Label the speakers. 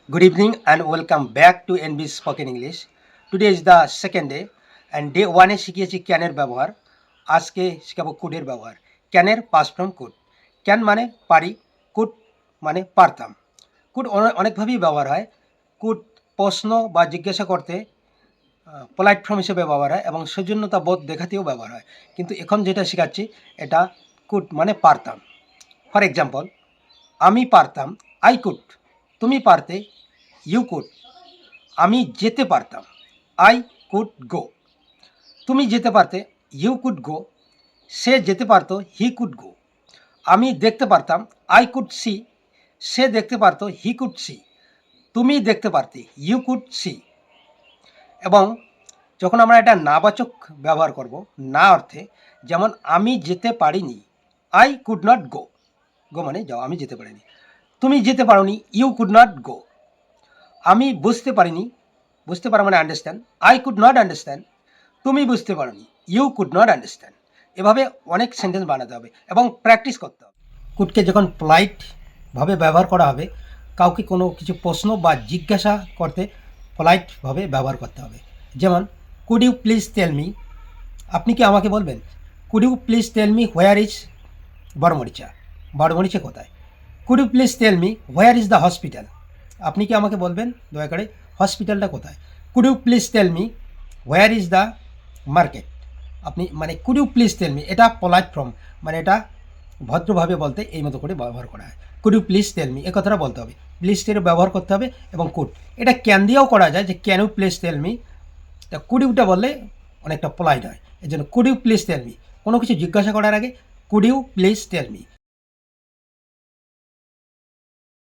Speaker 1: Good evening and welcome back to NB Spoken English. Today is the second day and day 1 এ শিখিয়েছি ক্যানের ব্যবহার। আজকে শিখাবো কুডের ব্যবহার। ক্যানের past form could. Can মানে পারি, কুড মানে পারতাম। কুড অনেকভাবেই ব্যবহার হয়। কুড প্রশ্ন বা জিজ্ঞাসা করতে পোলাইট ফর্ম হিসেবে ব্যবহার হয় এবং সৌজন্যতা বোধ দেখাতেও ব্যবহার হয়। কিন্তু এখন যেটা শেখাচ্ছি এটা কুড মানে পারতাম। ফর এক্সাম্পল, আমি পারতাম, আই কুড। তুমি পারতে, ইউ কুড। আমি যেতে পারতাম, আই কুড গো। তুমি যেতে পারতে, ইউ কুড গো। সে যেতে পারত, হি কুড গো। আমি দেখতে পারতাম, আই কুড সি। সে দেখতে পারত, হি কুড সি। তুমি দেখতে পারতে, ইউ কুড সি। এবং যখন আমরা এটা নাবাচক ব্যবহার করব, না অর্থে, যেমন আমি যেতে পারিনি, আই কুড নট গো। গো মানে যাও, আমি যেতে পারিনি। তুমি যেতে পারোনি, ইউ কুড নট গো। আমি বুঝতে পারিনি, বুঝতে পারা মানে understand, I could not understand. তুমি বুঝতে পারোনি, ইউ কুড নট আন্ডারস্ট্যান্ড। এভাবে অনেক সেন্টেন্স বানাতে হবে এবং প্র্যাকটিস করতে হবে। কুডকে যখন পোলাইটভাবে ব্যবহার করা হবে, কাউকে কোনো কিছু প্রশ্ন বা জিজ্ঞাসা করতে পোলাইটভাবে ব্যবহার করতে হবে। যেমন, could you please tell me. আপনি কি আমাকে বলবেন? Could you please tell me where is Baramaricha. Baramaricha কোথায়? Could you please tell me where is the hospital. আপনি কি আমাকে বলবেন দয়া করে হসপিটালটা কোথায়? Could you please tell me where is the market. আপনি মানে could you please tell me, এটা পোলাইট ফর্ম, মানে এটা ভদ্রভাবে বলতে এই মতো করে ব্যবহার করা হয়। Could you please tell me, এ কথাটা বলতে হবে। প্লিজটের ব্যবহার করতে হবে এবং কুড, এটা ক্যান দিয়েও করা যায়, যে can you please tell me. তা কুড ইউটা বললে অনেকটা পোলাইট হয়, এই জন্য could you please tell me. কোনো কিছু জিজ্ঞাসা করার আগে could you please tell me.